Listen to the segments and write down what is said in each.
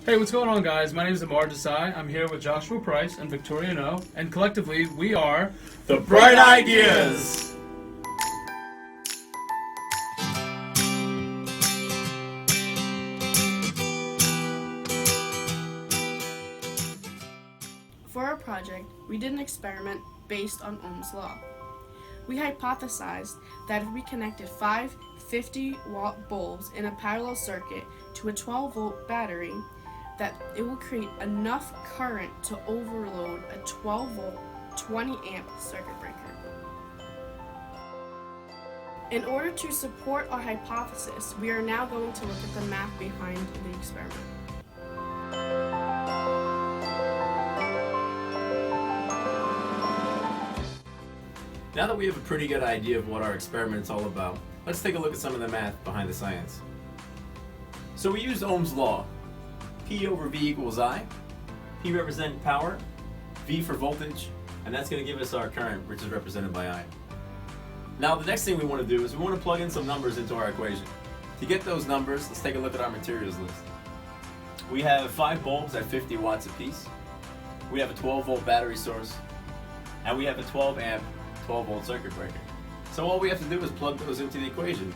Hey, what's going on, guys? My name is Amar Desai. I'm here with Joshua Price and Victoria No, and collectively we are The Bright Ideas! For our project, we did an experiment based on Ohm's law. We hypothesized that if we connected 5 50-watt bulbs in a parallel circuit to a 12-volt battery, that it will create enough current to overload a 12-volt, 20-amp circuit breaker. In order to support our hypothesis, we are now going to look at the math behind the experiment. Now that we have a pretty good idea of what our experiment is all about, let's take a look at some of the math behind the science. So we used Ohm's law. P over V equals I. P representing power, V for voltage, and that's going to give us our current, which is represented by I. Now the next thing we want to do is we want to plug in some numbers into our equation. To get those numbers, let's take a look at our materials list. We have 5 bulbs at 50 watts apiece. We have a 12-volt battery source, and we have a 12-amp 12-volt circuit breaker. So all we have to do is plug those into the equation.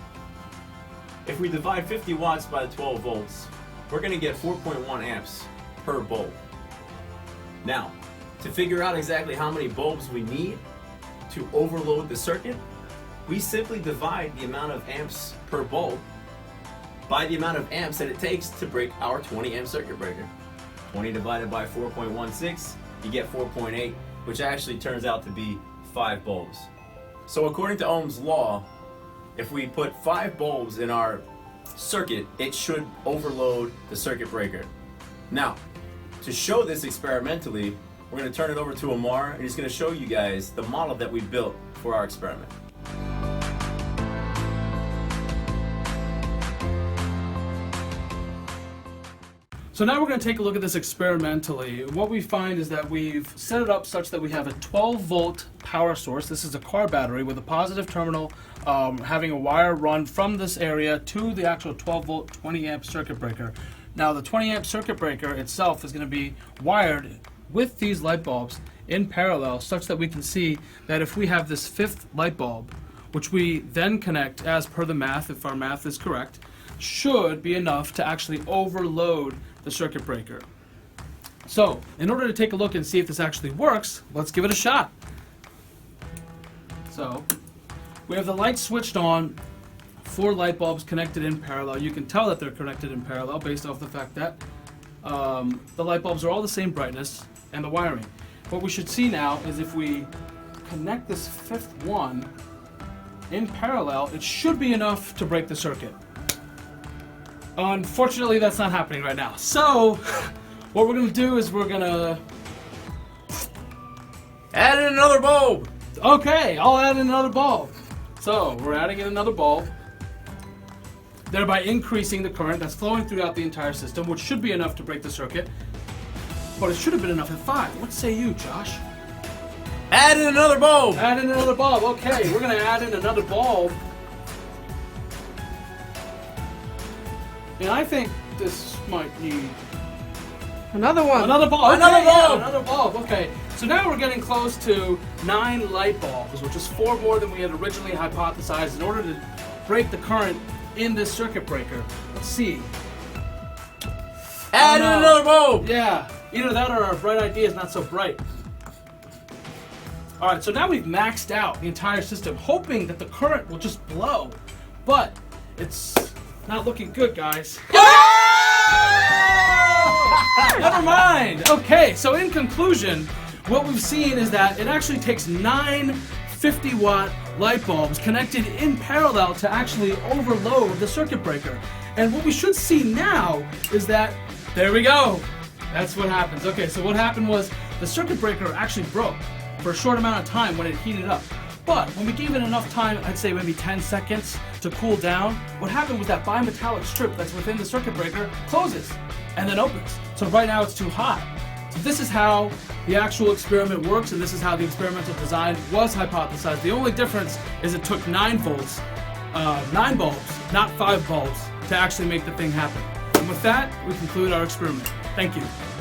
If we divide 50 watts by the 12 volts, we're going to get 4.1 amps per bulb. Now, to figure out exactly how many bulbs we need to overload the circuit, we simply divide the amount of amps per bulb by the amount of amps that it takes to break our 20 amp circuit breaker. 20 divided by 4.16, you get 4.8, which actually turns out to be 5 bulbs. So according to Ohm's law, if we put 5 bulbs in our circuit, it should overload the circuit breaker. Now, to show this experimentally, we're going to turn it over to Amar, and he's going to show you guys the model that we built for our experiment. So now we're going to take a look at this experimentally. What we find is that we've set it up such that we have a 12-volt power source. This is a car battery with a positive terminal having a wire run from this area to the actual 12-volt 20-amp circuit breaker. Now the 20-amp circuit breaker itself is going to be wired with these light bulbs in parallel such that we can see that if we have this 5th light bulb, which we then connect as per the math, if our math is correct, should be enough to actually overload the circuit breaker. So, in order to take a look and see if this actually works, let's give it a shot. So, we have the light switched on, 4 light bulbs connected in parallel. You can tell that they're connected in parallel based off the fact that the light bulbs are all the same brightness and the wiring. What we should see now is if we connect this 5th one in parallel, it should be enough to break the circuit. Unfortunately, that's not happening right now. So, what we're going to do is we're going to Add in another bulb! Okay, I'll add in another bulb. So, we're adding in another bulb, thereby increasing the current that's flowing throughout the entire system, which should be enough to break the circuit. But it should have been enough at 5. What say you, Josh? Add in another bulb! Add in another bulb. Okay, we're going to add in another bulb. And I think this might need Another one. another bulb. Another Okay, yeah, bulb! another bulb. Okay. So now we're getting close to 9 light bulbs, which is 4 more than we had originally hypothesized in order to break the current in this circuit breaker. Let's see. Add in another bulb! Yeah, either that or our bright idea is not so bright. Alright, so now we've maxed out the entire system, hoping that the current will just blow. But it's not looking good, guys. Never mind. Okay, so in conclusion, what we've seen is that it actually takes 9 50-watt light bulbs connected in parallel to actually overload the circuit breaker. And what we should see now is that, there we go. That's what happens. Okay, so what happened was the circuit breaker actually broke for a short amount of time when it heated up. But when we gave it enough time, I'd say maybe 10 seconds to cool down, what happened was that bimetallic strip that's within the circuit breaker closes and then opens. So right now it's too hot. So this is how the actual experiment works, and this is how the experimental design was hypothesized. The only difference is it took 9 volts, 9 bulbs, not 5 bulbs, to actually make the thing happen. And with that, we conclude our experiment. Thank you.